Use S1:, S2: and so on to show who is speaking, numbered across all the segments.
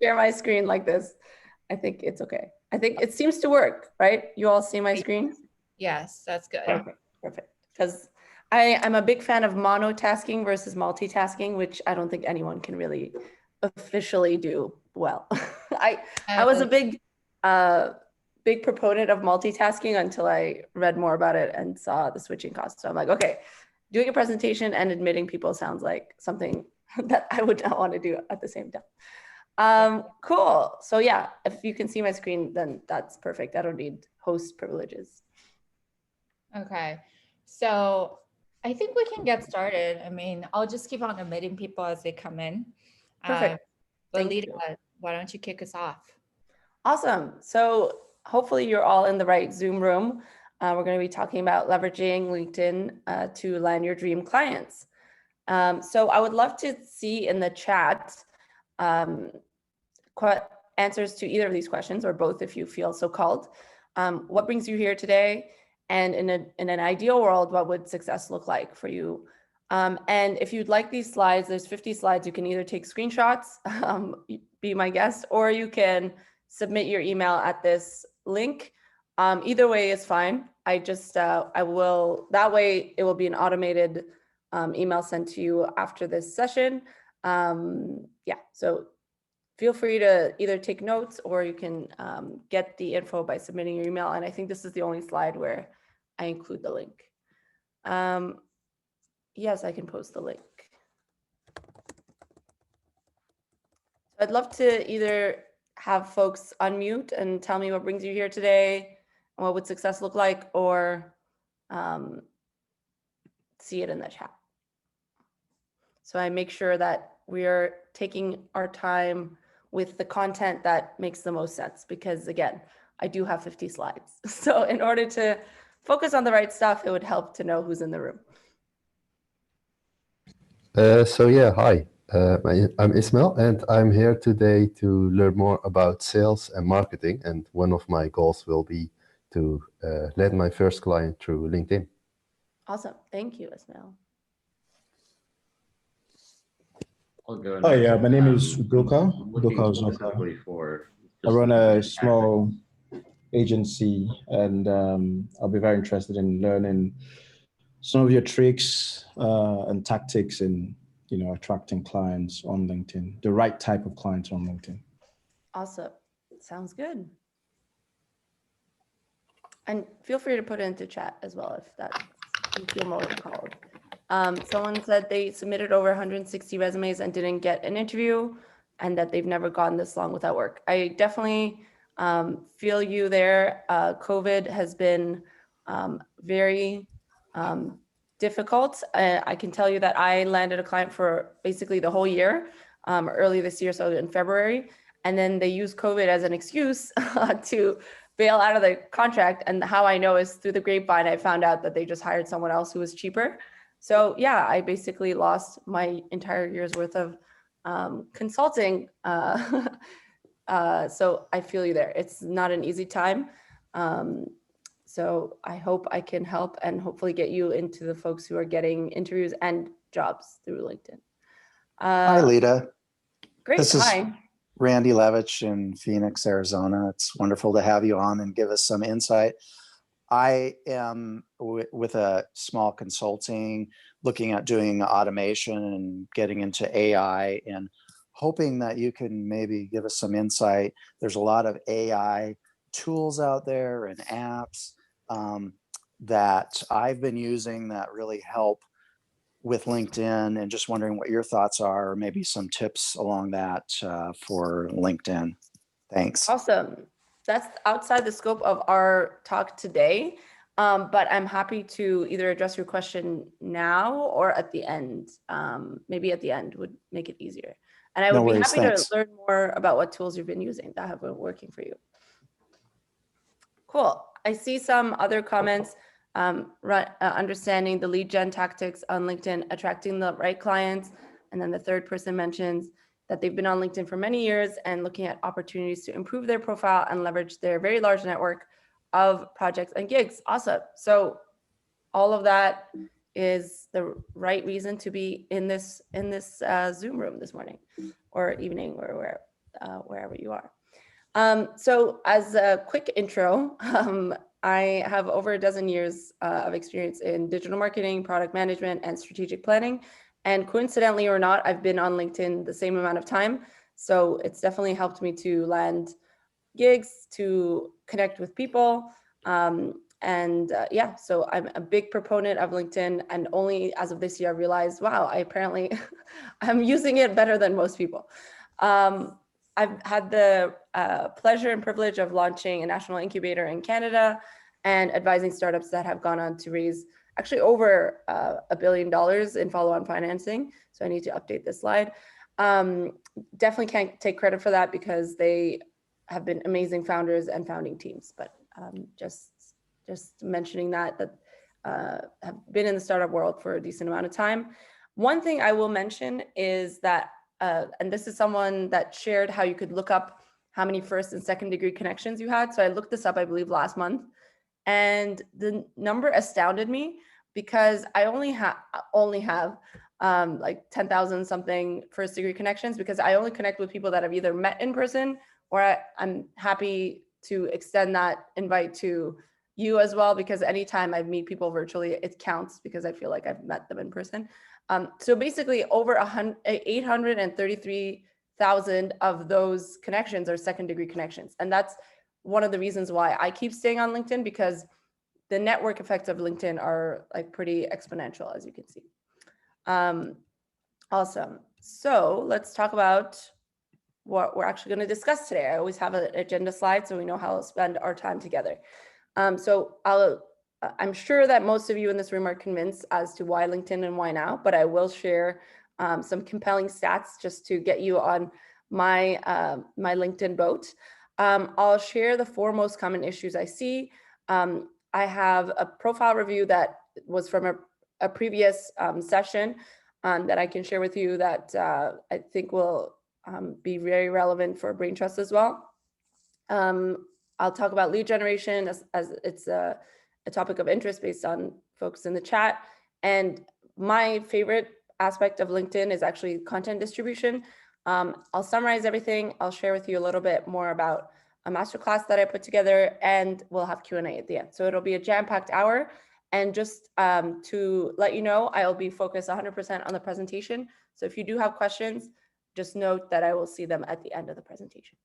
S1: share my screen like this, I think it's okay. I think it seems to work, right? You all see my screen?
S2: Yes, that's good.
S1: Okay, perfect. Because I'm a big fan of monotasking versus multitasking, which I don't think anyone can really officially do well. I was a big proponent of multitasking until I read more about it and saw the switching costs. So I'm like, okay, doing a presentation and admitting people sounds like something that I would not want to do at the same time. Cool. So yeah, if you can see my screen, then that's perfect. I don't need host privileges.
S2: Okay. So I think we can get started. I mean, I'll just keep on admitting people as they come in.
S1: Perfect.
S2: But Lida, why don't you kick us off?
S1: Awesome. So hopefully you're all in the right Zoom room. We're going to be talking about leveraging LinkedIn to land your dream clients. So I would love to see in the chat answers to either of these questions, or both if you feel so called. What brings you here today? And in an ideal world, what would success look like for you? And if you'd like these slides, there's 50 slides. You can either take screenshots, be my guest, or you can submit your email at this link. Either way is fine. That way it will be an automated email sent to you after this session. Yeah, so feel free to either take notes or you can get the info by submitting your email. And I think this is the only slide where I include the link. Yes, I can post the link. I'd love to either have folks unmute and tell me what brings you here today and what would success look like, or see it in the chat. So I make sure that we are taking our time with the content that makes the most sense, because again, I do have 50 slides. So in order to focus on the right stuff, it would help to know who's in the room.
S3: So yeah, hi, I'm Ismail, and I'm here today to learn more about sales and marketing. And one of my goals will be to land my first client through LinkedIn.
S1: Awesome, thank you, Ismail.
S4: Hi, my name is Udoka Uzoka. I run a small agency, and I'll be very interested in learning some of your tricks and tactics in attracting clients on LinkedIn, the right type of clients on LinkedIn.
S1: Awesome, sounds good. And feel free to put it into chat as well if you feel more called. Someone said they submitted over 160 resumes and didn't get an interview, and that they've never gone this long without work. I definitely feel you there. COVID has been very difficult. I can tell you that I landed a client for basically the whole year, early this year, so in February, and then they used COVID as an excuse to bail out of the contract. And how I know is through the grapevine, I found out that they just hired someone else who was cheaper. So yeah, I basically lost my entire year's worth of consulting. So I feel you there. It's not an easy time. So I hope I can help and hopefully get you into the folks who are getting interviews and jobs through LinkedIn.
S5: Hi, Lida.
S1: Great,
S5: this
S1: hi.
S5: Is Randy Levitch in Phoenix, Arizona. It's wonderful to have you on and give us some insight. I am with a small consulting, looking at doing automation and getting into AI, and hoping that you can maybe give us some insight. There's a lot of AI tools out there and apps that I've been using that really help with LinkedIn, and just wondering what your thoughts are, or maybe some tips along that for LinkedIn. Thanks.
S1: Awesome. That's outside the scope of our talk today, but I'm happy to either address your question now or at the end. Maybe at the end would make it easier. And I would be happy to learn more about what tools you've been using that have been working for you. Cool. I see some other comments. Understanding the lead gen tactics on LinkedIn, attracting the right clients. And then the third person mentions that they've been on LinkedIn for many years and looking at opportunities to improve their profile and leverage their very large network of projects and gigs. Awesome. So all of that is the right reason to be in this Zoom room this morning or evening or wherever. wherever you are. So as a quick intro, I have over a dozen years of experience in digital marketing, product management, and strategic planning. And coincidentally or not, I've been on LinkedIn the same amount of time. So it's definitely helped me to land gigs, to connect with people. Yeah, so I'm a big proponent of LinkedIn, and only as of this year, I realized, wow, I apparently I'm using it better than most people. I've had the pleasure and privilege of launching a national incubator in Canada and advising startups that have gone on to raise actually over $1 billion in follow-on financing. So I need to update this slide. Definitely can't take credit for that because they have been amazing founders and founding teams, but just mentioning that have been in the startup world for a decent amount of time. One thing I will mention is that, and this is someone that shared how you could look up how many first and second degree connections you had. So I looked this up, I believe, last month, and the number astounded me because I only have like 10,000 something first degree connections, because I only connect with people that I've either met in person, or I'm happy to extend that invite to you as well, because anytime I meet people virtually, it counts because I feel like I've met them in person. So basically over 833,000 of those connections are second degree connections. And that's one of the reasons why I keep staying on LinkedIn, because the network effects of LinkedIn are like pretty exponential, as you can see. Awesome. So let's talk about what we're actually going to discuss today. I always have an agenda slide so we know how to spend our time together. So I'm sure that most of you in this room are convinced as to why LinkedIn and why now, but I will share some compelling stats just to get you on my LinkedIn boat. I'll share the 4 most common issues I see. I have a profile review that was from a previous session that I can share with you that I think will be very relevant for Braintrust as well. I'll talk about lead generation as it's a topic of interest based on folks in the chat. And my favorite aspect of LinkedIn is actually content distribution. I'll summarize everything. I'll share with you a little bit more about a masterclass that I put together, and we'll have Q&A at the end. So it'll be a jam-packed hour. And just to let you know, I'll be focused 100% on the presentation. So if you do have questions, just note that I will see them at the end of the presentation.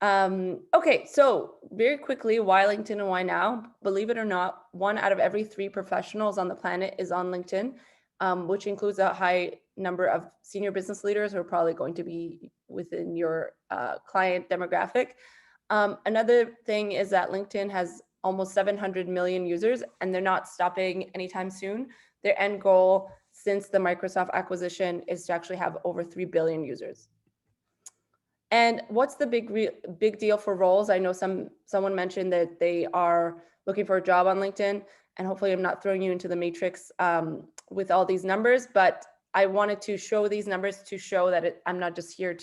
S1: Okay, so very quickly, why LinkedIn and why now? Believe it or not, 1 out of every 3 professionals on the planet is on LinkedIn, which includes a high number of senior business leaders who are probably going to be within your client demographic. Another thing is that LinkedIn has almost 700 million users, and they're not stopping anytime soon. Their end goal since the Microsoft acquisition is to actually have over 3 billion users. And what's the big deal for roles? I know someone mentioned that they are looking for a job on LinkedIn, and hopefully I'm not throwing you into the matrix with all these numbers, but I wanted to show these numbers to show that I'm not just here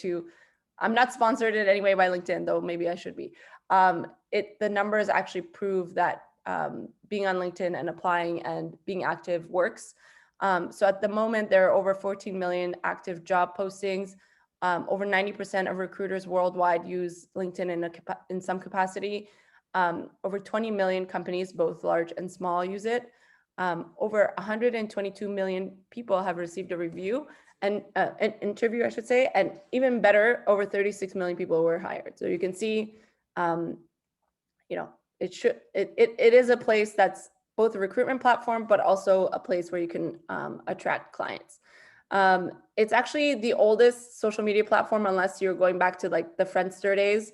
S1: I'm not sponsored in any way by LinkedIn, though maybe I should be. The numbers actually prove that being on LinkedIn and applying and being active works. So at the moment, there are over 14 million active job postings. Over 90% of recruiters worldwide use LinkedIn in some capacity. Over 20 million companies, both large and small, use it. Over 122 million people have received a review and an interview, I should say, and even better, over 36 million people were hired. So you can see, it is a place that's both a recruitment platform, but also a place where you can attract clients. It's actually the oldest social media platform, unless you're going back to like the Friendster days.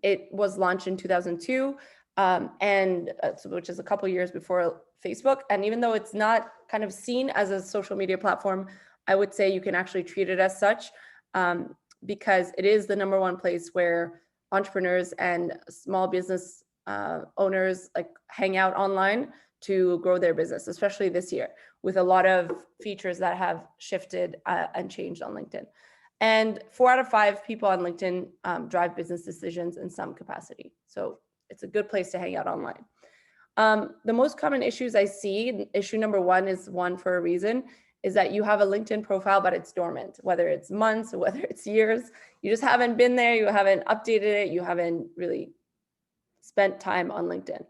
S1: It was launched in 2002, which is a couple years before Facebook. And even though it's not kind of seen as a social media platform, I would say you can actually treat it as such, because it is the #1 place where entrepreneurs and small business owners like hang out online to grow their business, especially this year, with a lot of features that have shifted and changed on LinkedIn. And 4 out of 5 people on LinkedIn drive business decisions in some capacity. So it's a good place to hang out online. The most common issues I see, issue #1 is one for a reason. is that you have a LinkedIn profile, but it's dormant, whether it's months or whether it's years. You just haven't been there, you haven't updated it, you haven't really spent time on LinkedIn.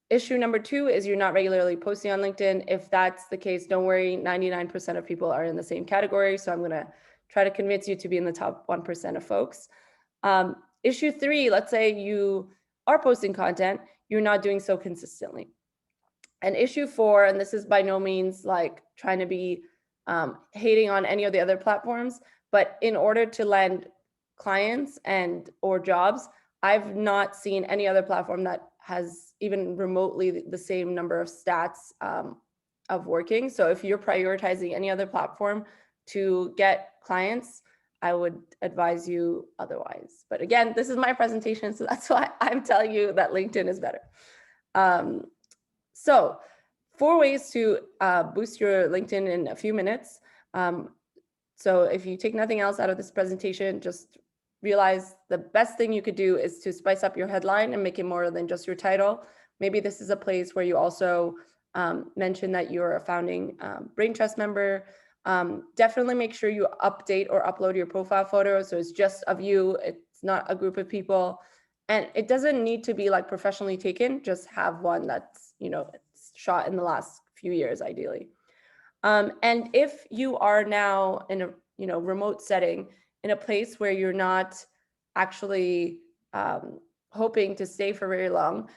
S1: Issue number 2 is you're not regularly posting on LinkedIn. If that's the case, don't worry, 99% of people are in the same category. So I'm gonna try to convince you to be in the top 1% of folks. Issue 3, let's say you are posting content, you're not doing so consistently. And issue 4, and this is by no means like trying to be hating on any of the other platforms, but in order to land clients and or jobs, I've not seen any other platform that has even remotely the same number of stats of working. So if you're prioritizing any other platform to get clients, I would advise you otherwise. But again, this is my presentation, so that's why I'm telling you that LinkedIn is better. So 4 ways to boost your LinkedIn in a few minutes. So if you take nothing else out of this presentation, just realize the best thing you could do is to spice up your headline and make it more than just your title. Maybe this is a place where you also mention that you're a founding Braintrust member. Definitely make sure you update or upload your profile photo. So it's just of you, it's not a group of people. And it doesn't need to be like professionally taken, just have one that's, you know, shot in the last few years, ideally. And if you are now in a, you know, remote setting, in a place where you're not actually hoping to stay for very long,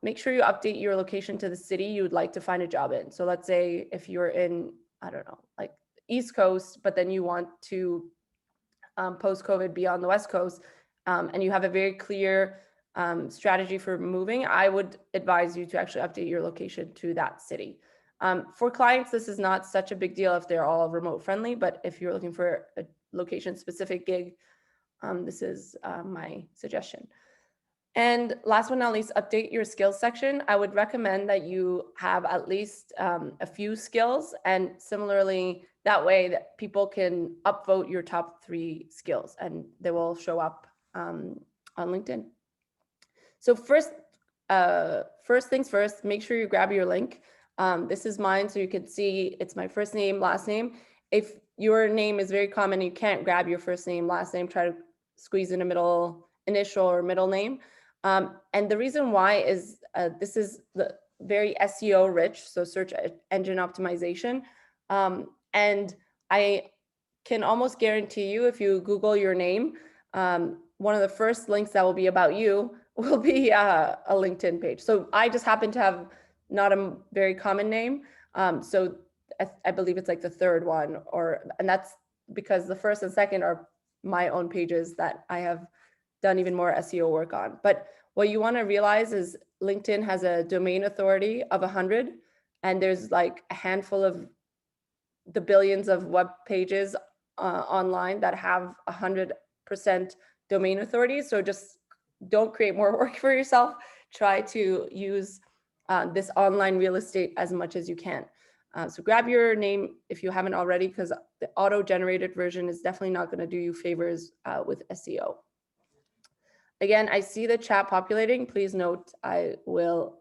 S1: make sure you update your location to the city you would like to find a job in. So let's say if you're in, I don't know, like East Coast, but then you want to post-COVID be on the West Coast, and you have a very clear strategy for moving, I would advise you to actually update your location to that city. For clients, this is not such a big deal if they're all remote friendly, but if you're looking for a location specific gig, this is my suggestion. And last but not least, update your skills section. I would recommend that you have at least a few skills, and similarly, that way that people can upvote your top 3 skills and they will show up on LinkedIn. So first things first, make sure you grab your link. This is mine, so you can see it's my first name, last name. If your name is very common, you can't grab your first name, last name, try to squeeze in a middle initial or middle name. And the reason why is this is the very SEO rich, so search engine optimization. And I can almost guarantee you, if you Google your name, one of the first links that will be about you will be a LinkedIn page. So I just happen to have not a very common name. So I believe it's like the 3rd one, and that's because the 1st and 2nd are my own pages that I have done even more SEO work on. But what you want to realize is LinkedIn has a domain authority of 100, and there's like a handful of the billions of web pages online that have 100% domain authority. So just don't create more work for yourself. Try to use this online real estate as much as you can. So grab your name if you haven't already, because the auto-generated version is definitely not going to do you favors with SEO. Again, I see the chat populating. Please note I will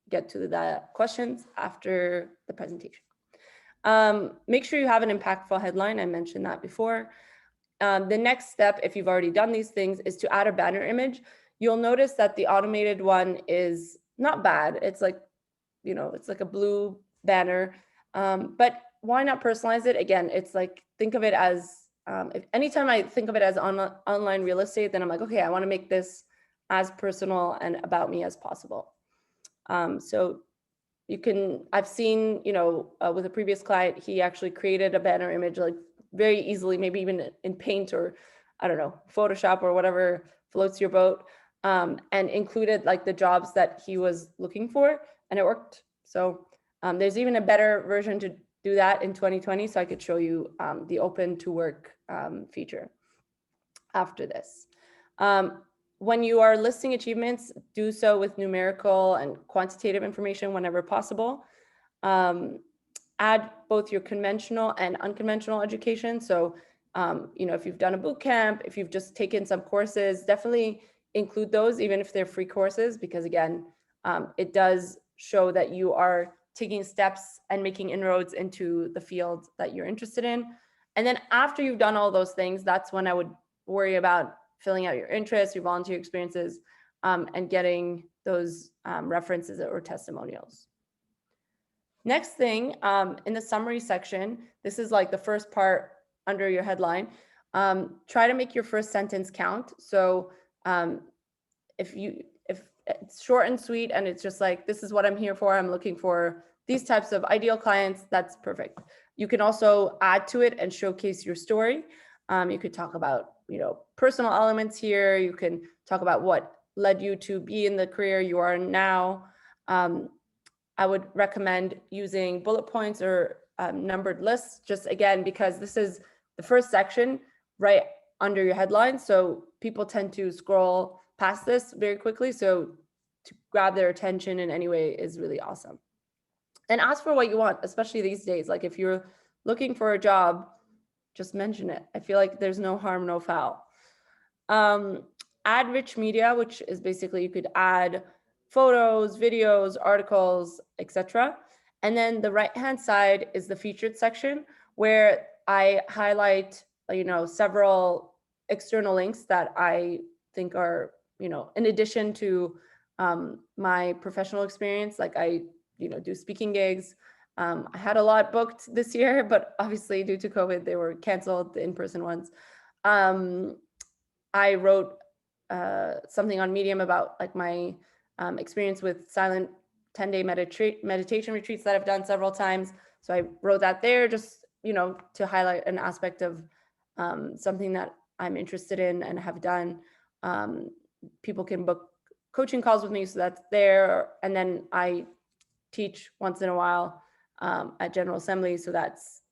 S1: get to the questions after the presentation. Make sure you have an impactful headline. I mentioned that before. The next step, if you've already done these things, is to add a banner image. You'll notice that the automated one is not bad. It's like, you know, it's like a blue banner, but why not personalize it? Again, it's like, think of it as, anytime I think of it as online real estate, then I'm like, okay, I want to make this as personal and about me as possible. So you can, I've seen, you know, with a previous client, he actually created a banner image like very easily, maybe even in Paint or, I don't know, Photoshop or whatever floats your boat, and included like the jobs that he was looking for, and it worked. So there's even a better version to do that in 2020. So I could show you the open to work feature after this. When you are listing achievements, do so with numerical and quantitative information whenever possible. Add both your conventional and unconventional education. So, you know, if you've done a boot camp, if you've just taken some courses, definitely include those, even if they're free courses, because again, it does show that you are taking steps and making inroads into the field that you're interested in. And then after you've done all those things, that's when I would worry about filling out your interests, your volunteer experiences, and getting those references or testimonials. Next thing, in the summary section, this is like the first part under your headline. Try to make your first sentence count. So if it's short and sweet and it's just like, this is what I'm here for, I'm looking for these types of ideal clients, that's perfect. You can also add to it and showcase your story. You could talk about, personal elements here. You can talk about what led you to be in the career you are in now. I would recommend using bullet points or numbered lists, just again, because this is the first section right under your headline. So people tend to scroll past this very quickly. So to grab their attention in any way is really awesome. And ask for what you want, especially these days. Like if you're looking for a job, just mention it. I feel like there's no harm, no foul. Add rich media, which is basically you could add photos, videos, articles, etc. And then the right-hand side is the featured section where I highlight, several external links that I think are, in addition to my professional experience, like I, do speaking gigs. I had a lot booked this year, but obviously due to COVID, they were canceled, the in-person ones. I wrote something on Medium about like my experience with silent 10-day meditation retreats that I've done several times. So I wrote that there just, to highlight an aspect of something that I'm interested in and have done. People can book coaching calls with me, so that's there. And then I teach once in a while at General Assembly, so that's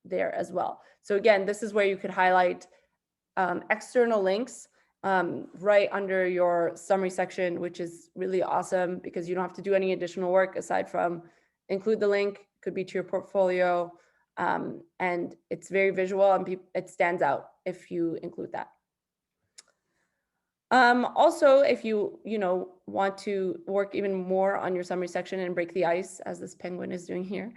S1: there as well. So again, this is where you could highlight external links right under your summary section, which is really awesome because you don't have to do any additional work aside from include the link, could be to your portfolio, and it's very visual and it stands out if you include that. Also, if you want to work even more on your summary section and break the ice, as this penguin is doing here,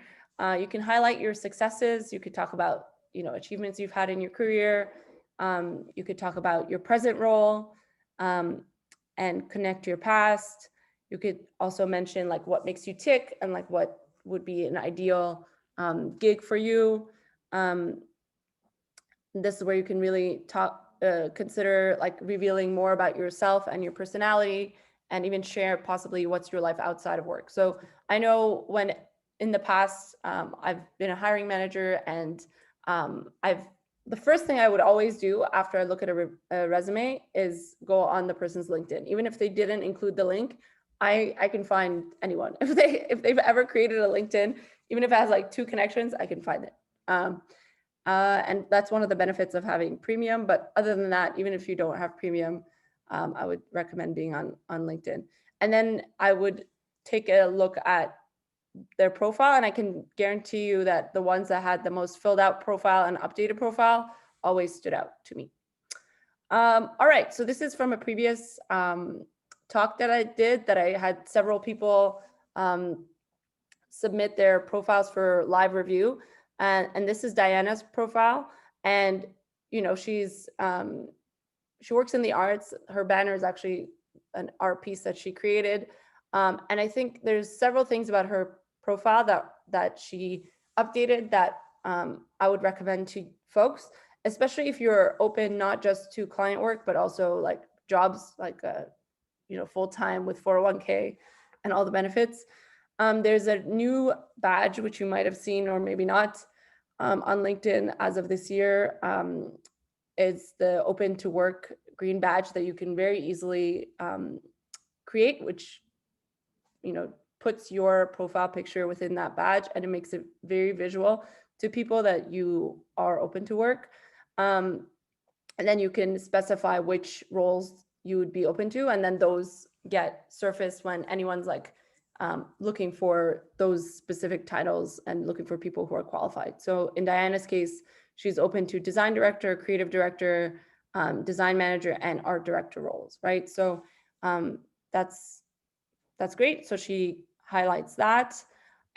S1: you can highlight your successes. You could talk about achievements you've had in your career. You could talk about your present role and connect to your past. You could also mention like what makes you tick and like what would be an ideal gig for you. This is where you can really consider like revealing more about yourself and your personality, and even share possibly what's your life outside of work. So I know when in the past I've been a hiring manager, and the first thing I would always do after I look at a resume is go on the person's LinkedIn. Even if they didn't include the link, I can find anyone. If they've ever created a LinkedIn, even if it has like 2 connections, I can find it. And that's one of the benefits of having premium. But other than that, even if you don't have premium, I would recommend being on LinkedIn. And then I would take a look at their profile, and I can guarantee you that the ones that had the most filled out profile and updated profile always stood out to me. All right, so this is from a previous talk that I did, that I had several people submit their profiles for live review. And this is Diana's profile. And, she works in the arts. Her banner is actually an art piece that she created. And I think there's several things about her profile that she updated that I would recommend to folks, especially if you're open not just to client work, but also like jobs like, full-time with 401k and all the benefits. There's a new badge, which you might have seen or maybe not on LinkedIn as of this year. It's the open to work green badge that you can very easily create, which puts your profile picture within that badge, and it makes it very visual to people that you are open to work. And then you can specify which roles you would be open to, and then those get surfaced when anyone's like looking for those specific titles and looking for people who are qualified. So in Diana's case, she's open to design director, creative director, design manager, and art director roles, right? So that's great. So she highlights that.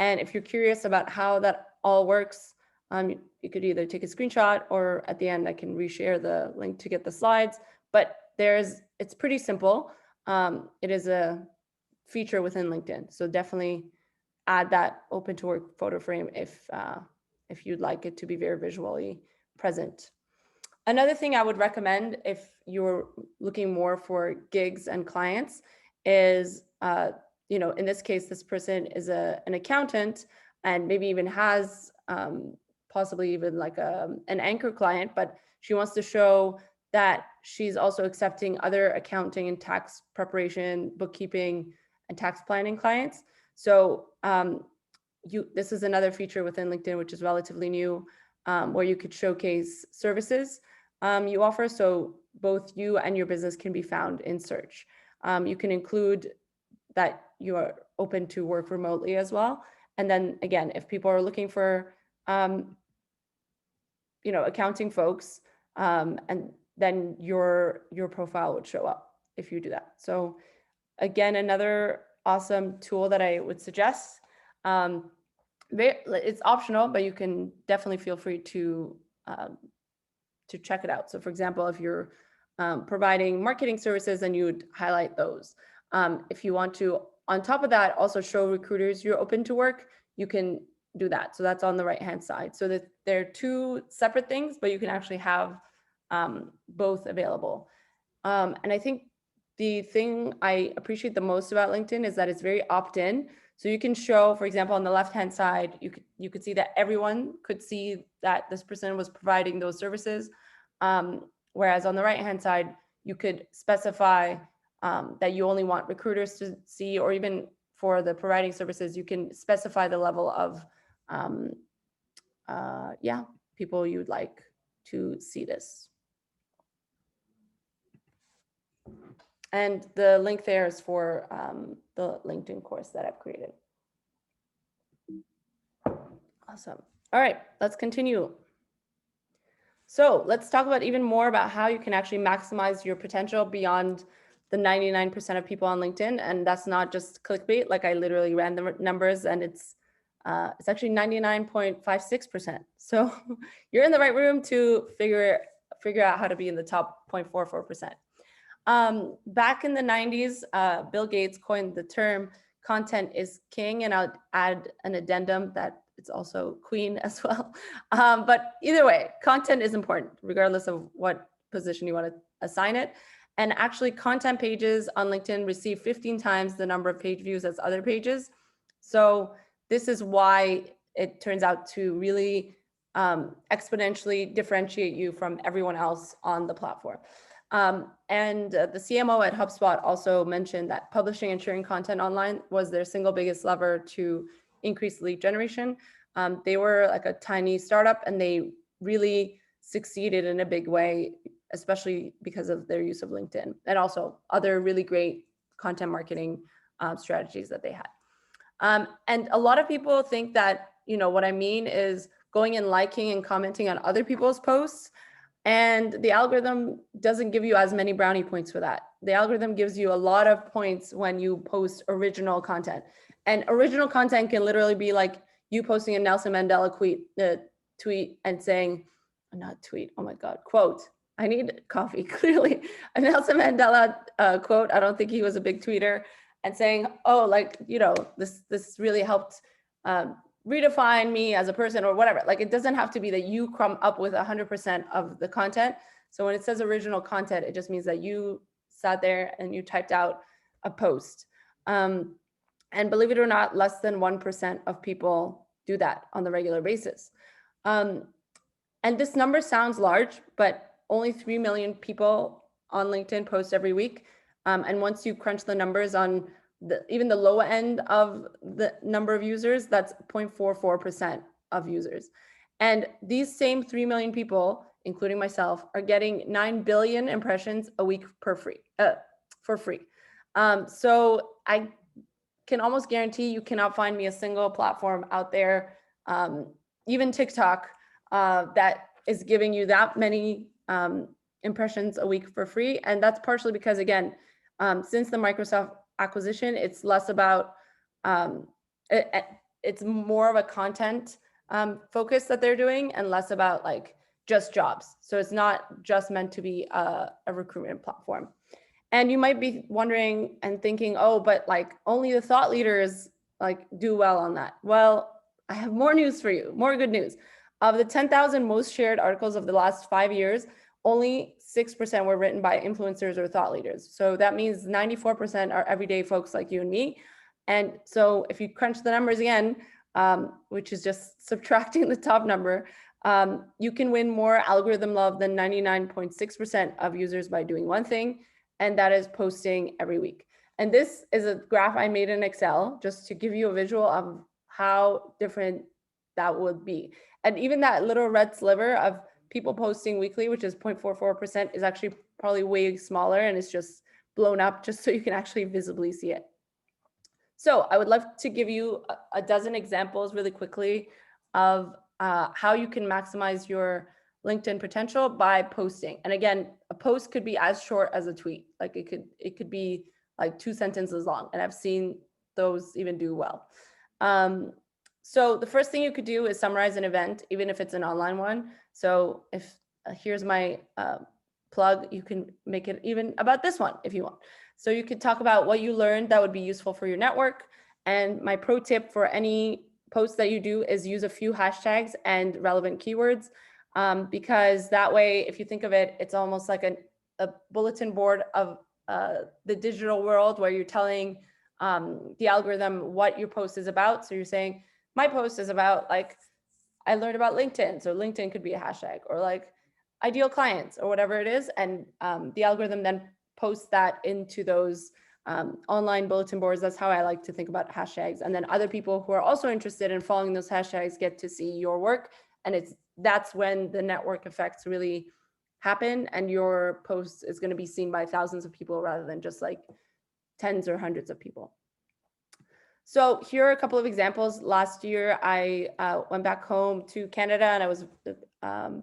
S1: And if you're curious about how that all works, you could either take a screenshot, or at the end, I can reshare the link to get the slides. But it's pretty simple. It is a feature within LinkedIn. So definitely add that open to work photo frame if you'd like it to be very visually present. Another thing I would recommend if you're looking more for gigs and clients is, in this case, this person is an accountant and maybe even has possibly even like an anchor client, but she wants to show that she's also accepting other accounting and tax preparation, bookkeeping, and tax planning clients. So this is another feature within LinkedIn, which is relatively new, where you could showcase services you offer. So both you and your business can be found in search. You can include that you are open to work remotely as well. And then again, if people are looking for, accounting folks, and then your profile would show up if you do that. So again, another awesome tool that I would suggest. It's optional, but you can definitely feel free to check it out. So for example, if you're providing marketing services, then you would highlight those. If you want to, on top of that, also show recruiters you're open to work, you can do that. So that's on the right-hand side. So that they're two separate things, but you can actually have both available. And I think the thing I appreciate the most about LinkedIn is that it's very opt-in. So you can show, for example, on the left-hand side, you could see that everyone could see that this person was providing those services. Whereas on the right-hand side, you could specify that you only want recruiters to see, or even for the providing services, you can specify the level of people you'd like to see this. And the link there is for the LinkedIn course that I've created. Awesome. All right, let's continue. So let's talk about even more about how you can actually maximize your potential beyond the 99% of people on LinkedIn. And that's not just clickbait. Like I literally ran the numbers, and it's actually 99.56%. So you're in the right room to figure out how to be in the top 0.44%. Back in the 90s, Bill Gates coined the term content is king, and I'll add an addendum that it's also queen as well. But either way, content is important, regardless of what position you want to assign it. And actually, content pages on LinkedIn receive 15 times the number of page views as other pages. So this is why it turns out to really exponentially differentiate you from everyone else on the platform. And the CMO at HubSpot also mentioned that publishing and sharing content online was their single biggest lever to increase lead generation. They were like a tiny startup, and they really succeeded in a big way, especially because of their use of LinkedIn and also other really great content marketing strategies that they had. And a lot of people think that, what I mean is going and liking and commenting on other people's posts. And the algorithm doesn't give you as many brownie points for that. The algorithm gives you a lot of points when you post original content. And original content can literally be like you posting a Nelson Mandela tweet and saying, not tweet, oh my God, quote. I need coffee, clearly. A Nelson Mandela quote, I don't think he was a big tweeter, and saying, oh, this really helped redefine me as a person or whatever. Like, it doesn't have to be that you come up with 100% of the content. So when it says original content, it just means that you sat there and you typed out a post. And believe it or not, less than 1% of people do that on the regular basis. And this number sounds large, but only 3 million people on LinkedIn post every week. And once you crunch the numbers on even the low end of the number of users, that's 0.44% of users. And these same 3 million people, including myself, are getting 9 billion impressions a week for free. So I can almost guarantee you cannot find me a single platform out there, even TikTok, that is giving you that many impressions a week for free. And that's partially because, again, since the Microsoft acquisition, it's less about it's more of a content focus that they're doing and less about like just jobs. So it's not just meant to be a recruitment platform. And you might be wondering and thinking, oh, but like only the thought leaders like do well on that. Well, I have more news for you, more good news. Of the 10,000 most shared articles of the last 5 years, only 6% were written by influencers or thought leaders. So that means 94% are everyday folks like you and me. And so if you crunch the numbers again, which is just subtracting the top number, you can win more algorithm love than 99.6% of users by doing one thing, and that is posting every week. And this is a graph I made in Excel just to give you a visual of how different that would be. And even that little red sliver of people posting weekly, which is 0.44%, is actually probably way smaller, and it's just blown up just so you can actually visibly see it. So I would love to give you a dozen examples really quickly of how you can maximize your LinkedIn potential by posting. And again, a post could be as short as a tweet. Like it could be like 2 sentences long, and I've seen those even do well. So the first thing you could do is summarize an event, even if it's an online one. So if here's my plug, you can make it even about this one if you want. So you could talk about what you learned that would be useful for your network. And my pro tip for any post that you do is use a few hashtags and relevant keywords, because that way, if you think of it, it's almost like a bulletin board of the digital world where you're telling the algorithm what your post is about. So you're saying, my post is about like, I learned about LinkedIn. So LinkedIn could be a hashtag, or like ideal clients or whatever it is. And the algorithm then posts that into those online bulletin boards. That's how I like to think about hashtags. And then other people who are also interested in following those hashtags get to see your work. And that's when the network effects really happen, and your post is going to be seen by thousands of people rather than just like tens or hundreds of people. So here are a couple of examples. Last year, I went back home to Canada, and I was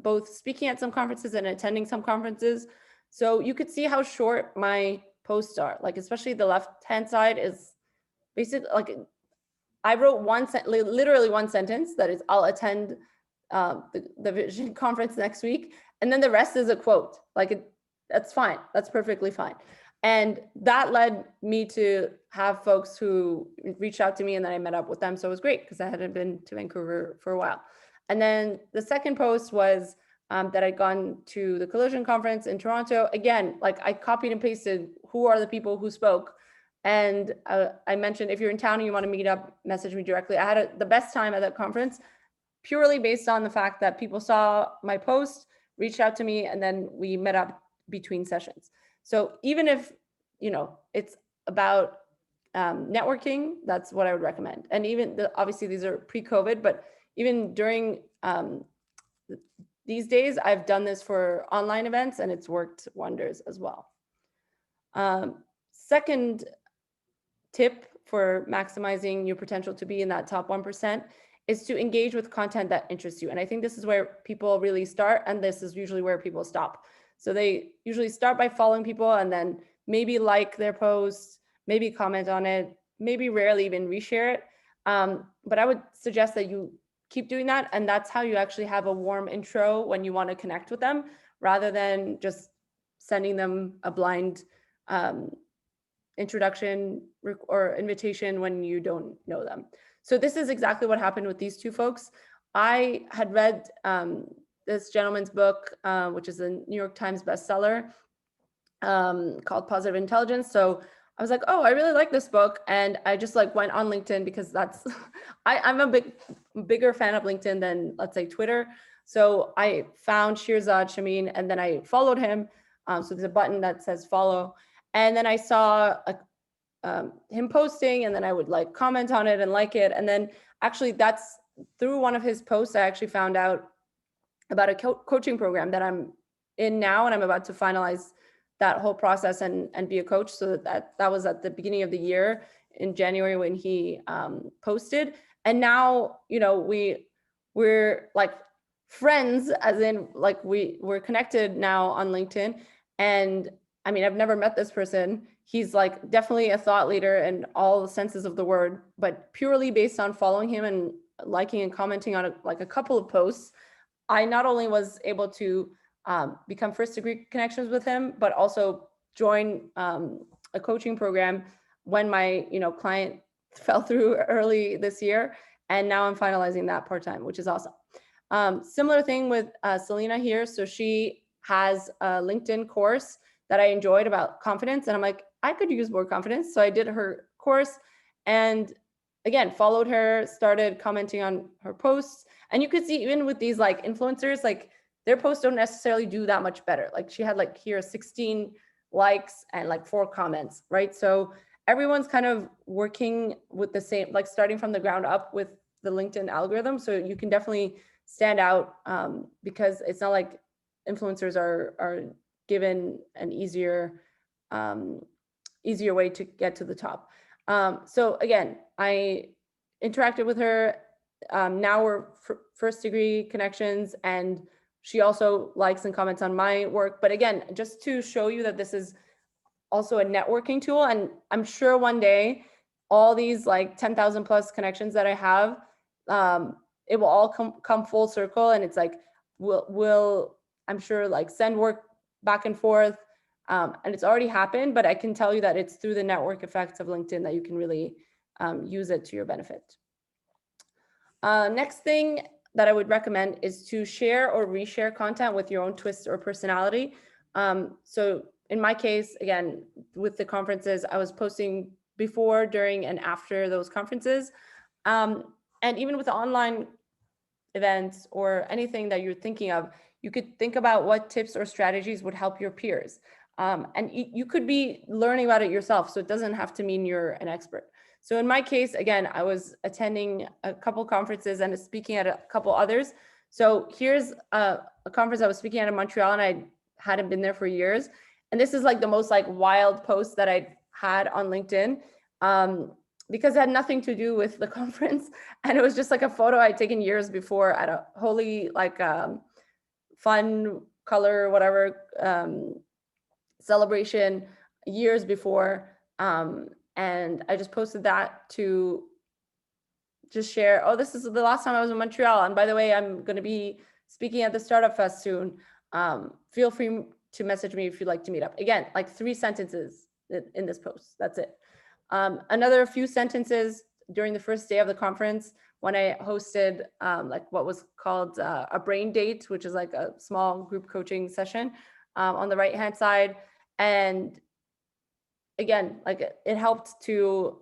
S1: both speaking at some conferences and attending some conferences. So you could see how short my posts are, like especially the left-hand side is basically like, I wrote literally one sentence that is, I'll attend the Vision conference next week. And then the rest is a quote. That's fine. That's perfectly fine. And that led me to have folks who reached out to me, and then I met up with them. So it was great because I hadn't been to Vancouver for a while. And then the second post was that I'd gone to the Collision conference in Toronto. Again, like I copied and pasted who are the people who spoke. And I mentioned, if you're in town and you want to meet up, message me directly. I had the best time at that conference, purely based on the fact that people saw my post, reached out to me, and then we met up between sessions. So even if, it's about networking, that's what I would recommend. And even obviously these are pre-COVID, but even during these days, I've done this for online events, and it's worked wonders as well. Second tip for maximizing your potential to be in that top 1% is to engage with content that interests you. And I think this is where people really start, and this is usually where people stop. So they usually start by following people, and then maybe like their post, maybe comment on it, maybe rarely even reshare it. But I would suggest that you keep doing that, and that's how you actually have a warm intro when you want to connect with them, rather than just sending them a blind introduction or invitation when you don't know them. So this is exactly what happened with these two folks. I had read this gentleman's book, which is a New York Times bestseller, called Positive Intelligence. So I was like, oh, I really like this book. And I just like went on LinkedIn because that's, I'm a bigger fan of LinkedIn than, let's say, Twitter. So I found Shirzad Shamin, and then I followed him. So there's a button that says follow. And then I saw him posting, and then I would like comment on it and like it. And then actually that's through one of his posts, I actually found out about a coaching program that I'm in now, and I'm about to finalize that whole process and be a coach. So that was at the beginning of the year in January when he posted. And now, we're like friends, as in like we're connected now on LinkedIn. And I mean, I've never met this person. He's like definitely a thought leader in all the senses of the word, but purely based on following him and liking and commenting on like a couple of posts, I not only was able to become first degree connections with him, but also join a coaching program when my client fell through early this year. And now I'm finalizing that part-time, which is awesome. Similar thing with Selena here. So she has a LinkedIn course that I enjoyed about confidence. And I'm like, I could use more confidence. So I did her course and again, followed her, started commenting on her posts. And you could see even with these like influencers, like their posts don't necessarily do that much better. Like she had like here 16 likes and like 4 comments, right? So everyone's kind of working with the same, like starting from the ground up with the LinkedIn algorithm. So you can definitely stand out because it's not like influencers are given an easier way to get to the top. So again, I interacted with her. Now we're first degree connections, and she also likes and comments on my work. But again, just to show you that this is also a networking tool, and I'm sure one day all these like 10,000 plus connections that I have, it will all come full circle, and it's like we'll I'm sure like send work back and forth, and it's already happened. But I can tell you that it's through the network effects of LinkedIn that you can really use it to your benefit. Next thing that I would recommend is to share or reshare content with your own twist or personality. So in my case, again, with the conferences, I was posting before, during, and after those conferences. And even with the online events or anything that you're thinking of, you could think about what tips or strategies would help your peers. And you could be learning about it yourself, so it doesn't have to mean you're an expert. So in my case, again, I was attending a couple conferences and speaking at a couple others. So here's a conference I was speaking at in Montreal, and I hadn't been there for years. And this is like the most like wild post that I had on LinkedIn because it had nothing to do with the conference. And it was just like a photo I'd taken years before at a holy, like fun color, whatever celebration years before. And I just posted that to just share, oh, this is the last time I was in Montreal. And by the way, I'm going to be speaking at the Startup Fest soon. Feel free to message me if you'd like to meet up. Again, like 3 sentences in this post. That's it. Another few sentences during the first day of the conference when I hosted like what was called a brain date, which is like a small group coaching session on the right-hand side. And again, like it helped to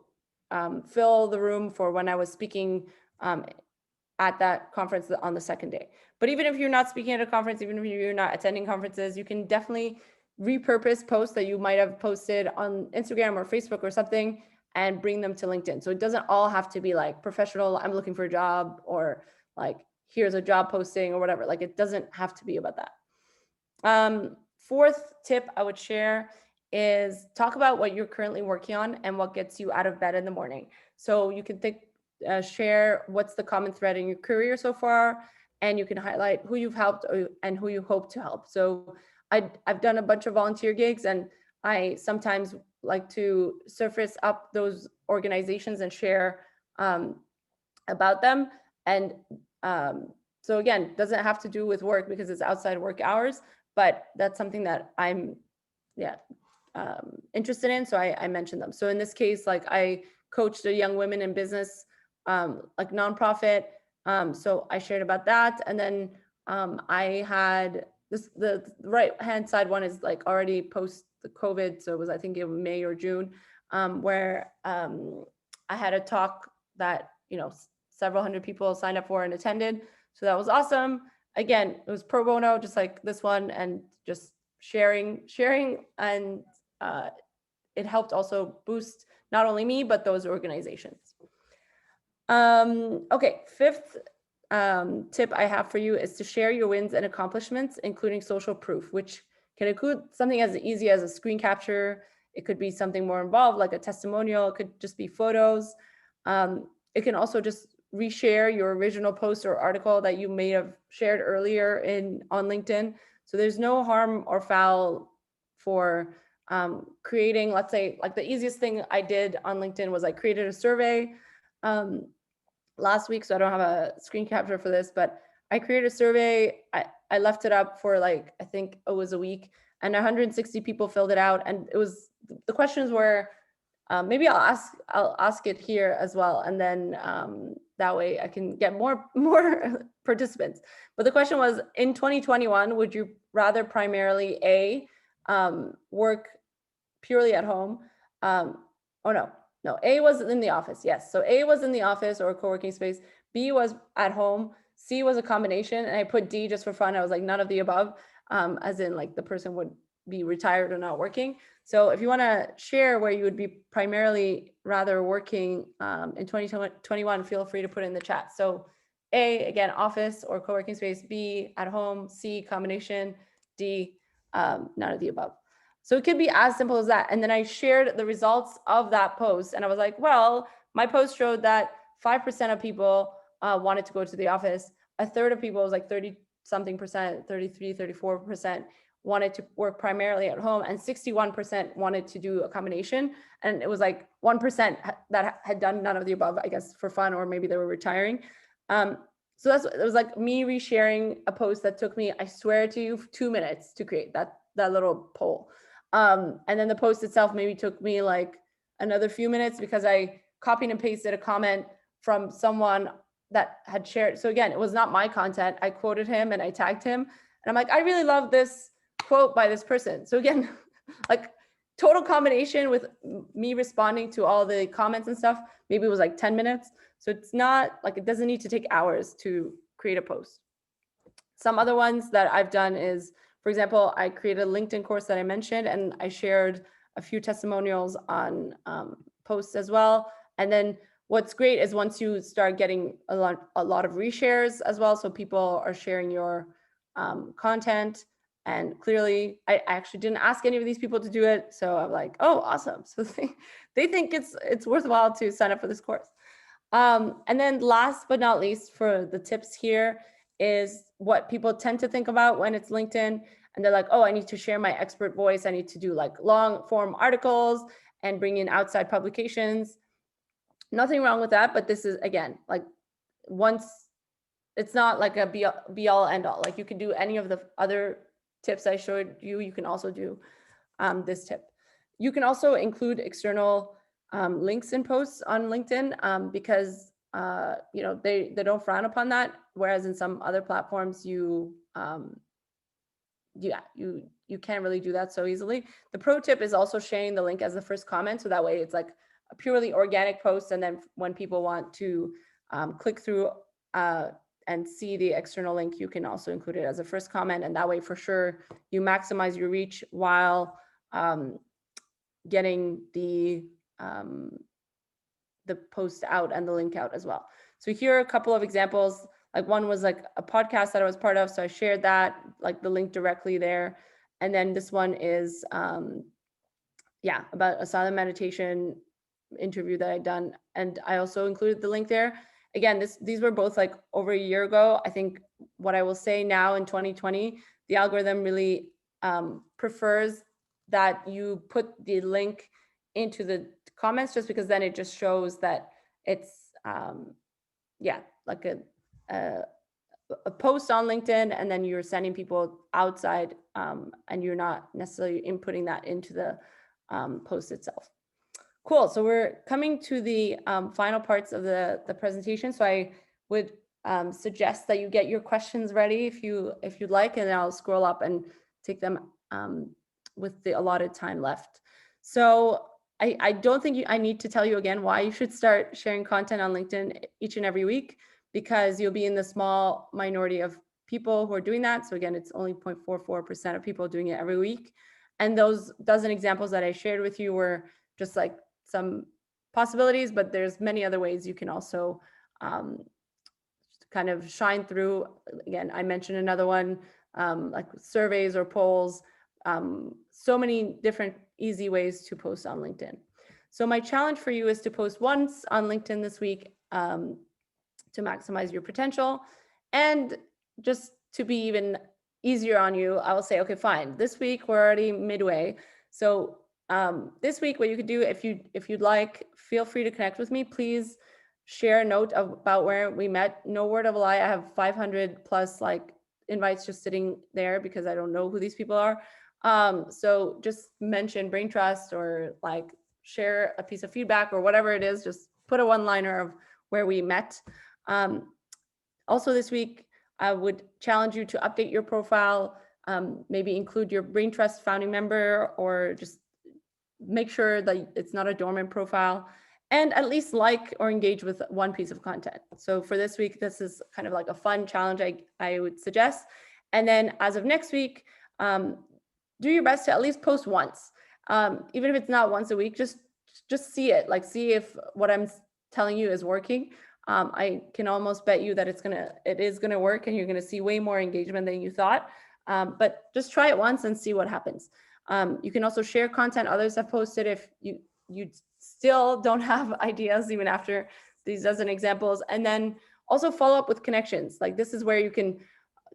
S1: fill the room for when I was speaking at that conference on the second day. But even if you're not speaking at a conference, even if you're not attending conferences, you can definitely repurpose posts that you might have posted on Instagram or Facebook or something and bring them to LinkedIn. So it doesn't all have to be like professional, I'm looking for a job, or like here's a job posting or whatever. Like it doesn't have to be about that. Fourth tip I would share is talk about what you're currently working on and what gets you out of bed in the morning. So you can share what's the common thread in your career so far, and you can highlight who you've helped and who you hope to help. So I've done a bunch of volunteer gigs, and I sometimes like to surface up those organizations and share about them. And so again, doesn't have to do with work because it's outside work hours, but that's something that I'm interested in. So I mentioned them. So in this case, like I coached a young women in business, like nonprofit. So I shared about that. And then I had the right-hand side one is like already post the COVID. So it was, I think it was May or June, where I had a talk that, several hundred people signed up for and attended. So that was awesome. Again, it was pro bono, just like this one, and just sharing, and it helped also boost not only me, but those organizations. Okay, fifth tip I have for you is to share your wins and accomplishments, including social proof, which can include something as easy as a screen capture. It could be something more involved, like a testimonial. It could just be photos. It can also just reshare your original post or article that you may have shared earlier on LinkedIn. So there's no harm or foul for creating, let's say, like the easiest thing I did on LinkedIn was I created a survey last week, so I don't have a screen capture for this, but I created a survey. I left it up for like, I think it was a week, and 160 people filled it out. And it was, the questions were, maybe I'll ask it here as well, and then that way I can get more participants. But the question was, in 2021, would you rather primarily work purely at home? No, A was in the office. Yes, so A was in the office or a co-working space. B was at home. C was a combination, and I put D just for fun. I was like, none of the above, as in like the person would be retired or not working. So if you want to share where you would be primarily rather working in 2021, feel free to put it in the chat. So A, again, office or co-working space. B, at home. C, combination. D, none of the above. So it could be as simple as that. And then I shared the results of that post, and I was like, well, my post showed that 5% of people wanted to go to the office. A third of people, was like 30 something percent, 33, 34%, wanted to work primarily at home, and 61% wanted to do a combination. And it was like 1% that had done none of the above, I guess for fun, or maybe they were retiring. So it was like me resharing a post that took me, I swear to you, 2 minutes to create that little poll. And then the post itself maybe took me like another few minutes because I copied and pasted a comment from someone that had shared. So again, it was not my content. I quoted him and I tagged him, and I'm like, I really love this quote by this person. So again, like total combination with me responding to all the comments and stuff, maybe it was like 10 minutes. So it's not like, it doesn't need to take hours to create a post. Some other ones that I've done is, for example, I created a LinkedIn course that I mentioned, and I shared a few testimonials on posts as well. And then what's great is once you start getting a lot of reshares as well, so people are sharing your content. And clearly, I actually didn't ask any of these people to do it, so I'm like, oh, awesome. So they think it's worthwhile to sign up for this course. And then last but not least, for the tips here, is what people tend to think about when it's LinkedIn. And they're like, oh, I need to share my expert voice. I need to do like long form articles and bring in outside publications. Nothing wrong with that. But this is, again, like once, it's not like a be all end all. Like you can do any of the other tips I showed you. You can also do this tip. You can also include external links in posts on LinkedIn because they don't frown upon that. Whereas in some other platforms, you can't really do that so easily. The pro tip is also sharing the link as the first comment, so that way it's like a purely organic post, and then when people want to click through and see the external link, you can also include it as a first comment, and that way for sure you maximize your reach while getting the post out and the link out as well. So here are a couple of examples. Like one was like a podcast that I was part of, so I shared that, like the link directly there. And then this one is about a silent meditation interview that I'd done, and I also included the link there. Again, these were both like over a year ago. I think what I will say now in 2020, the algorithm really prefers that you put the link into the comments, just because then it just shows that it's like a post on LinkedIn, and then you're sending people outside and you're not necessarily inputting that into the post itself. Cool. So we're coming to the final parts of the presentation. So I would suggest that you get your questions ready if you'd like, and I'll scroll up and take them with the allotted time left. So I don't think I need to tell you again why you should start sharing content on LinkedIn each and every week, because you'll be in the small minority of people who are doing that. So again, it's only 0.44% of people doing it every week. And those dozen examples that I shared with you were just like some possibilities, but there's many other ways you can also kind of shine through. Again, I mentioned another one, like surveys or polls, so many different easy ways to post on LinkedIn. So my challenge for you is to post once on LinkedIn this week to maximize your potential. And just to be even easier on you, I will say, okay, fine, this week we're already midway. So this week, what you could do, if you'd like, feel free to connect with me. Please share a note about where we met. No word of a lie. I have 500 plus like invites just sitting there because I don't know who these people are. So just mention Braintrust or like share a piece of feedback or whatever it is. Just put a one-liner of where we met. Also this week, I would challenge you to update your profile, maybe include your Braintrust founding member, or just make sure that it's not a dormant profile, and at least like or engage with one piece of content. So for this week, this is kind of like a fun challenge I would suggest. And then as of next week, do your best to at least post once. Even if it's not once a week, just see it, like see if what I'm telling you is working. I can almost bet you that it is gonna work, and you're gonna see way more engagement than you thought. But just try it once and see what happens. You can also share content others have posted if you still don't have ideas even after these dozen examples. And then also follow up with connections. Like this is where you can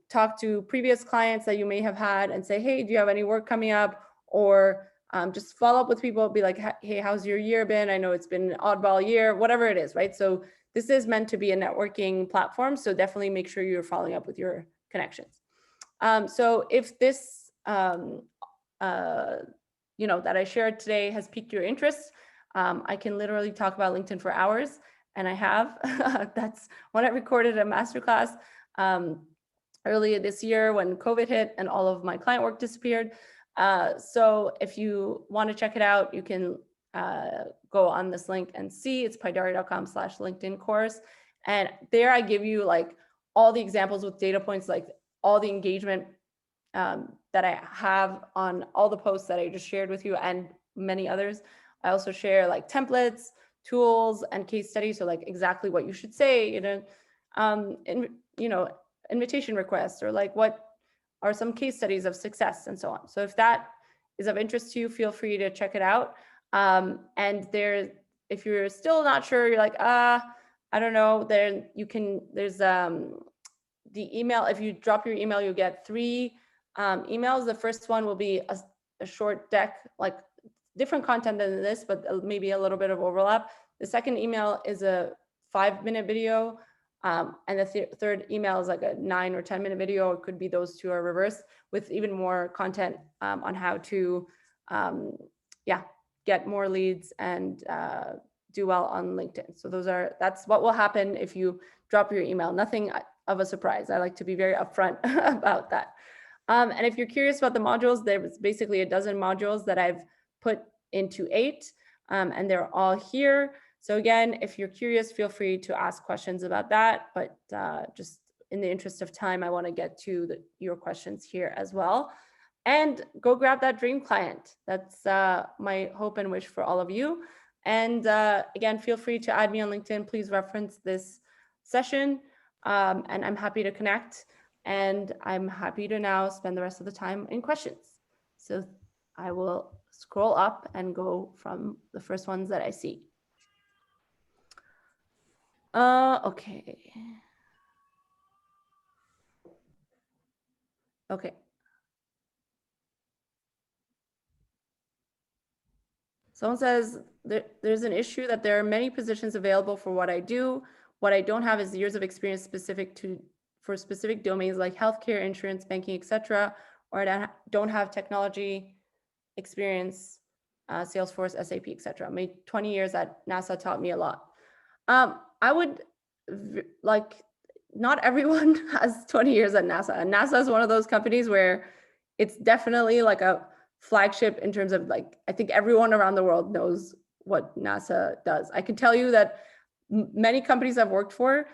S1: talk to previous clients that you may have had and say, hey, do you have any work coming up? Or just follow up with people, be like, hey, how's your year been? I know it's been an oddball year, whatever it is, right? So this is meant to be a networking platform. So definitely make sure you're following up with your connections. So if this, that I shared today has piqued your interest, I can literally talk about LinkedIn for hours, and I have. That's when I recorded a masterclass earlier this year when COVID hit and all of my client work disappeared. So if you want to check it out, you can go on this link and see. It's paidari.com/LinkedIn course. And there I give you like all the examples with data points, like all the engagement that I have on all the posts that I just shared with you and many others. I also share like templates, tools, and case studies. So like exactly what you should say, invitation requests, or like what are some case studies of success and so on. So if that is of interest to you, feel free to check it out. And if you're still not sure, you're like, I don't know, then there's the email. If you drop your email, you'll get 3 emails. The first one will be a short deck, like different content than this, but maybe a little bit of overlap. The second email is a 5-minute video. And the third email is like a 9 or 10-minute video. It could be those two are reversed, with even more content on how to, get more leads and do well on LinkedIn. So that's what will happen if you drop your email. Nothing of a surprise. I like to be very upfront about that. And if you're curious about the modules, there's basically a dozen modules that I've put into 8, and they're all here. So again, if you're curious, feel free to ask questions about that. But just in the interest of time, I want to get to your questions here as well. And go grab that dream client. That's my hope and wish for all of you. And again, feel free to add me on LinkedIn. Please reference this session, and I'm happy to connect. And I'm happy to now spend the rest of the time in questions. So I will scroll up and go from the first ones that I see. Okay. Someone says there's an issue that there are many positions available for what I do. What I don't have is years of experience for specific domains like healthcare, insurance, banking, etc. Or I don't have technology experience, Salesforce, SAP, etc. My 20 years at NASA taught me a lot. I would not everyone has 20 years at NASA, and NASA is one of those companies where it's definitely like a flagship in terms of like, I think everyone around the world knows what NASA does. I can tell you that many companies I've worked for,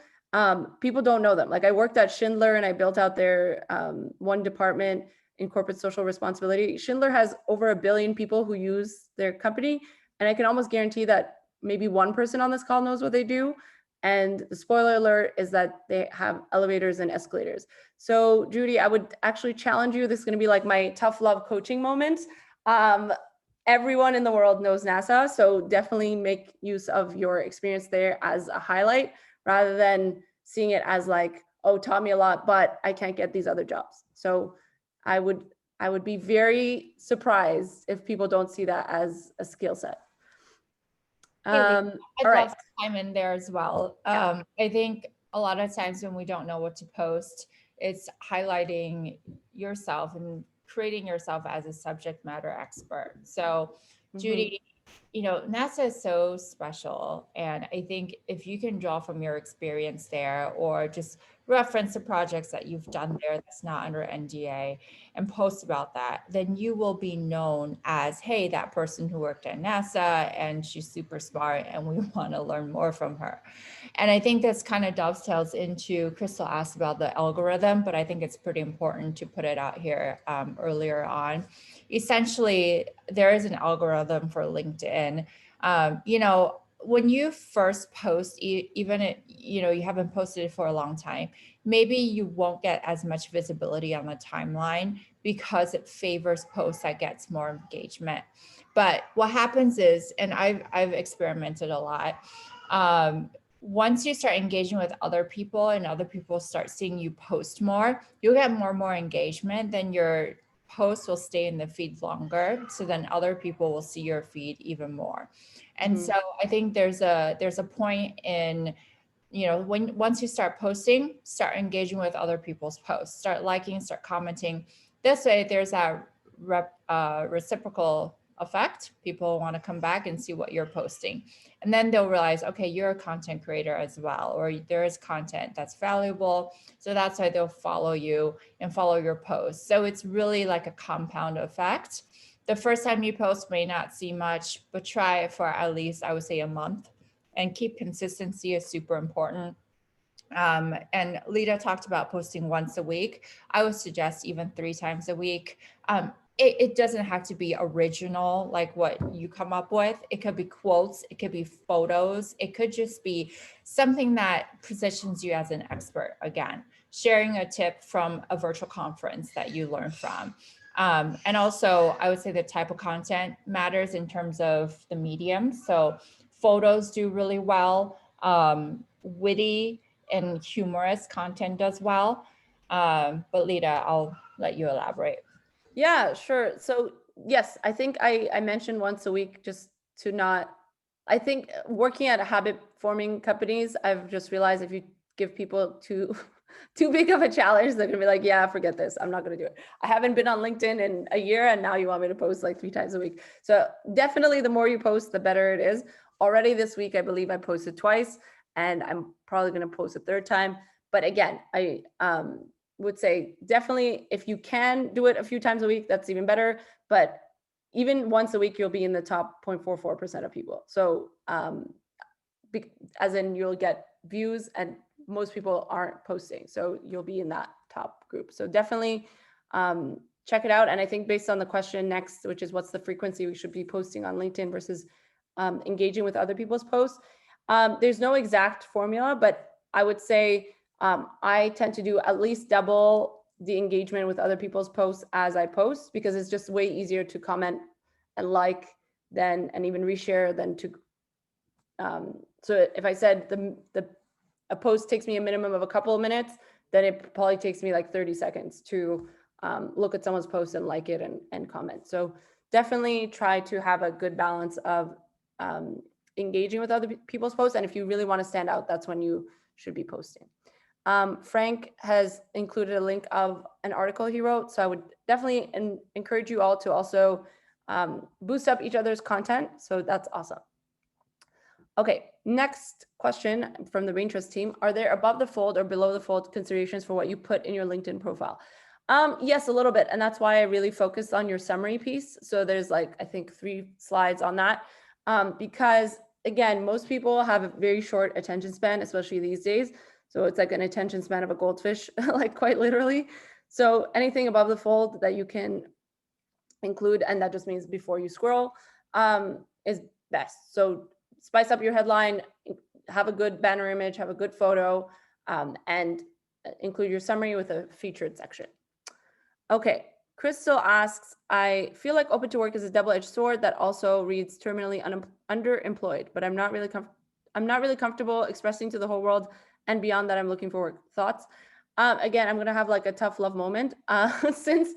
S1: people don't know them. Like I worked at Schindler and I built out their one department in corporate social responsibility. Schindler has over 1 billion people who use their company. And I can almost guarantee that maybe one person on this call knows what they do. And the spoiler alert is that they have elevators and escalators. So Judy, I would actually challenge you. This is going to be like my tough love coaching moment. Everyone in the world knows NASA. So definitely make use of your experience there as a highlight, rather than seeing it as like, oh, taught me a lot, but I can't get these other jobs. So I would I would be very surprised if people don't see that as a skill set.
S2: I'd
S1: All right.
S2: love to chime in there as well. I think a lot of times when we don't know what to post, it's highlighting yourself and creating yourself as a subject matter expert. So, Judy, you know, NASA is so special. And I think if you can draw from your experience there or just reference the projects that you've done there that's not under NDA and post about that, then you will be known as, hey, that person who worked at NASA and she's super smart and we want to learn more from her. And I think this kind of dovetails into, Crystal asked about the algorithm, but I think it's pretty important to put it out here earlier on. Essentially, there is an algorithm for LinkedIn. You know, when you first post, even it, you know, you haven't posted it for a long time, maybe you won't get as much visibility on the timeline because it favors posts that gets more engagement. But what happens is, and I've experimented a lot, once you start engaging with other people and other people start seeing you post more, you'll get more and more engagement, then your posts will stay in the feed longer. So then other people will see your feed even more. And so I think there's a point in, you know, once you start posting, start engaging with other people's posts, start liking, start commenting. This way there's that reciprocal effect. People want to come back and see what you're posting. And then they'll realize, okay, you're a content creator as well, or there is content that's valuable. So that's why they'll follow you and follow your posts. So it's really like a compound effect. The first time you post may not see much, but try it for at least, I would say, a month, and keep consistency is super important. And Lida talked about posting once a week. I would suggest even 3 times a week. It doesn't have to be original, like what you come up with. It could be quotes, it could be photos, it could just be something that positions you as an expert. Again, sharing a tip from a virtual conference that you learned from. And also, I would say the type of content matters in terms of the medium. So photos do really well, witty and humorous content does well. But Lida, I'll let you elaborate.
S1: Yeah, sure. So yes, I think I mentioned once a week just to not, I think working at habit forming companies, I've just realized if you give people too big of a challenge, they're gonna be like, yeah, forget this. I'm not gonna do it. I haven't been on LinkedIn in a year and now you want me to post like 3 times a week. So definitely the more you post, the better it is. Already this week, I believe I posted twice and I'm probably gonna post a 3rd time. But again, I would say definitely if you can do it a few times a week, that's even better. But even once a week, you'll be in the top 0.44% of people. So as in you'll get views and most people aren't posting. So you'll be in that top group. So definitely check it out. And I think based on the question next, which is what's the frequency we should be posting on LinkedIn versus engaging with other people's posts. There's no exact formula, but I would say I tend to do at least double the engagement with other people's posts as I post, because it's just way easier to comment and like than, and even reshare than to. So if I said a post takes me a minimum of a couple of minutes, then it probably takes me like 30 seconds to look at someone's post and like it and comment. So definitely try to have a good balance of engaging with other people's posts. And if you really want to stand out, that's when you should be posting. Frank has included a link of an article he wrote. So I would definitely encourage you all to also boost up each other's content. So that's awesome. Okay, next question from the Braintrust team. Are there above the fold or below the fold considerations for what you put in your LinkedIn profile? Yes, a little bit. And that's why I really focused on your summary piece. So there's like, I think 3 slides on that. Because again, most people have a very short attention span, especially these days. So it's like an attention span of a goldfish, like quite literally. So anything above the fold that you can include, and that just means before you scroll, is best. So spice up your headline, have a good banner image, have a good photo, and include your summary with a featured section. Okay, Crystal asks, I feel like open to work is a double-edged sword that also reads terminally underemployed, but I'm not really comfortable expressing to the whole world and beyond that I'm looking for work. Thoughts? Again, I'm gonna have like a tough love moment since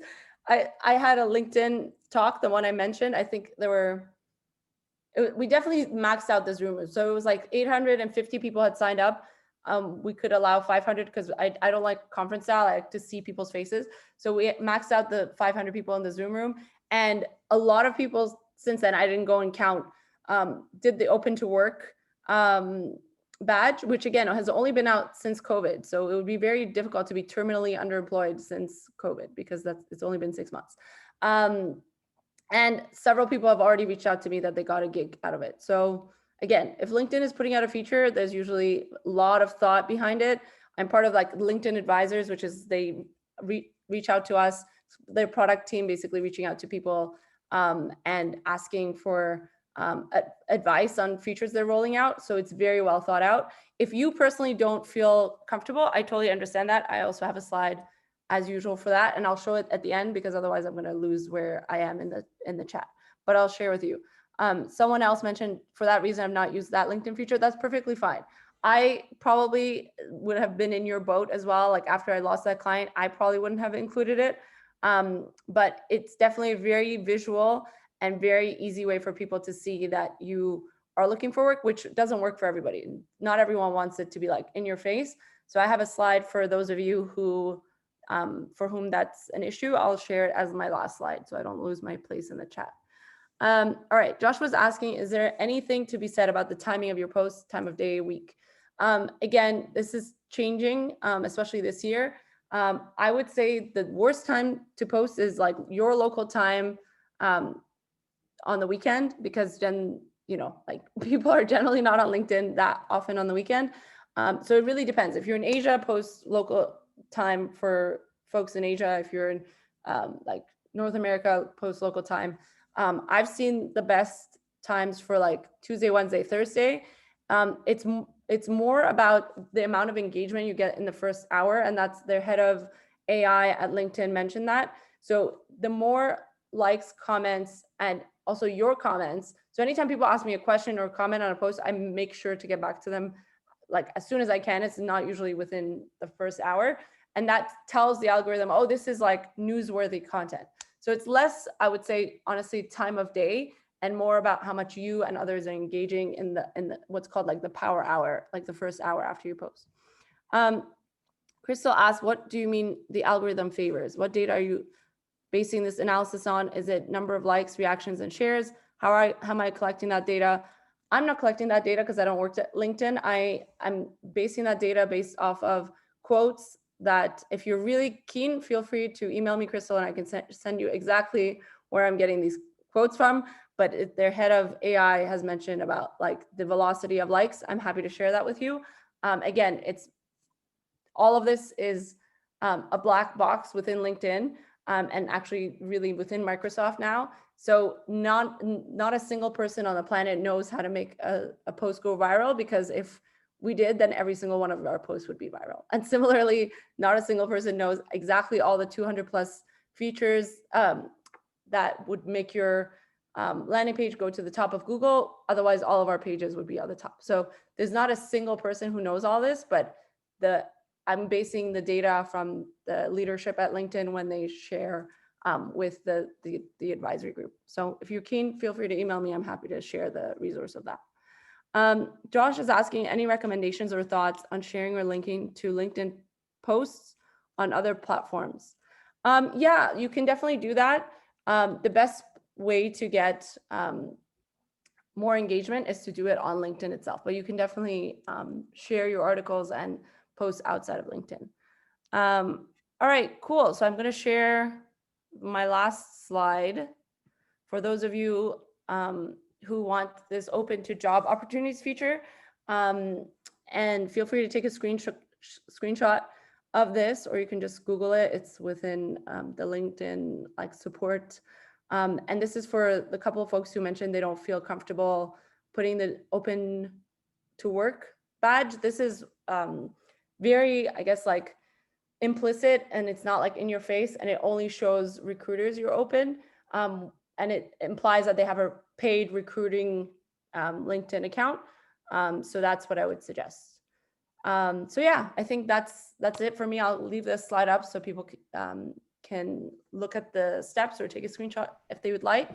S1: I had a LinkedIn talk, the one I mentioned. I think we definitely maxed out this room. So it was like 850 people had signed up. We could allow 500 because I don't like conference style. I like to see people's faces. So we maxed out the 500 people in the Zoom room. And a lot of people since then, I didn't go and count, did the open to work badge, which again has only been out since COVID. So it would be very difficult to be terminally underemployed since COVID because it's only been 6 months. And several people have already reached out to me that they got a gig out of it. So again, if LinkedIn is putting out a feature, there's usually a lot of thought behind it. I'm part of like LinkedIn advisors, which is they reach out to us, their product team basically reaching out to people and asking for advice on features they're rolling out. So it's very well thought out. If you personally don't feel comfortable, I totally understand that. I also have a slide as usual for that, and I'll show it at the end because otherwise I'm going to lose where I am in the chat, but I'll share with you. Someone else mentioned for that reason I've not used that LinkedIn feature. That's perfectly fine. I probably would have been in your boat as well. Like after I lost that client, I probably wouldn't have included it. But it's definitely a very visual and very easy way for people to see that you are looking for work, which doesn't work for everybody. Not everyone wants it to be like in your face. So I have a slide for those of you who for whom that's an issue. I'll share it as my last slide so I don't lose my place in the chat. All right, Josh was asking, is there anything to be said about the timing of your posts, time of day, week? Again, this is changing, especially this year. I would say the worst time to post is like your local time on the weekend, because then, you know, like people are generally not on LinkedIn that often on the weekend. So it really depends. If you're in Asia, post local time for folks in Asia. If you're in like North America, post local time. I've seen the best times for like Tuesday, Wednesday, Thursday. It's more about the amount of engagement you get in the first hour, and that's their head of AI at LinkedIn mentioned that. So the more likes, comments, and also your comments. So anytime people ask me a question or comment on a post, I make sure to get back to them like as soon as I can. It's not usually within the first hour. And that tells the algorithm, oh, this is like newsworthy content. So it's less, I would say, honestly, time of day and more about how much you and others are engaging in the what's called like the power hour, like the first hour after you post. Crystal asked, what do you mean the algorithm favors? What data are you basing this analysis on? Is it number of likes, reactions, and shares? How am I collecting that data? I'm not collecting that data because I don't work at LinkedIn. I'm basing that data based off of quotes that if you're really keen, feel free to email me, Crystal, and I can send you exactly where I'm getting these quotes from. But their head of AI has mentioned about like the velocity of likes. I'm happy to share that with you. Again, all of this is a black box within LinkedIn and actually really within Microsoft now. So not a single person on the planet knows how to make a post go viral, because if we did, then every single one of our posts would be viral. And similarly, not a single person knows exactly all the 200 plus features that would make your landing page go to the top of Google. Otherwise, all of our pages would be on the top. So there's not a single person who knows all this, but I'm basing the data from the leadership at LinkedIn when they share with the advisory group. So if you're keen, feel free to email me. I'm happy to share the resource of that. Josh is asking any recommendations or thoughts on sharing or linking to LinkedIn posts on other platforms. Yeah, you can definitely do that. The best way to get more engagement is to do it on LinkedIn itself, but you can definitely share your articles and posts outside of LinkedIn. All right, cool. So I'm going to share my last slide for those of you who want this open to job opportunities feature. And feel free to take a screenshot of this, or you can just Google it. It's within the LinkedIn like support. And this is for the couple of folks who mentioned they don't feel comfortable putting the open to work badge. This is very, I guess, like implicit, and it's not like in your face, and it only shows recruiters you're open. And it implies that they have a paid recruiting LinkedIn account. So that's what I would suggest. So yeah, I think that's it for me. I'll leave this slide up so people can look at the steps or take a screenshot if they would like.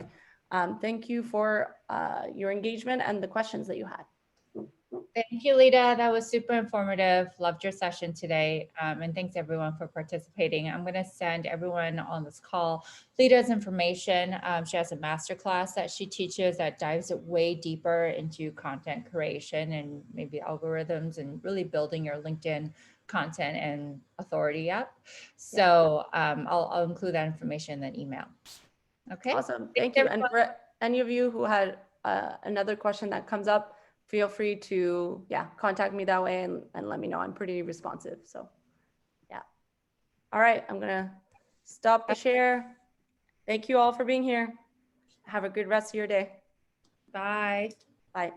S1: Thank you for your engagement and the questions that you had.
S2: Thank you, Lida. That was super informative. Loved your session today. And thanks everyone for participating. I'm going to send everyone on this call Lida's information. She has a masterclass that she teaches that dives way deeper into content creation and maybe algorithms and really building your LinkedIn content and authority up. So I'll include that information in the email. Okay.
S1: Awesome. Thank you. And for any of you who had another question that comes up, feel free to, contact me that way and let me know. I'm pretty responsive. So, all right. I'm going to stop the share. Thank you all for being here. Have a good rest of your day.
S2: Bye.
S1: Bye.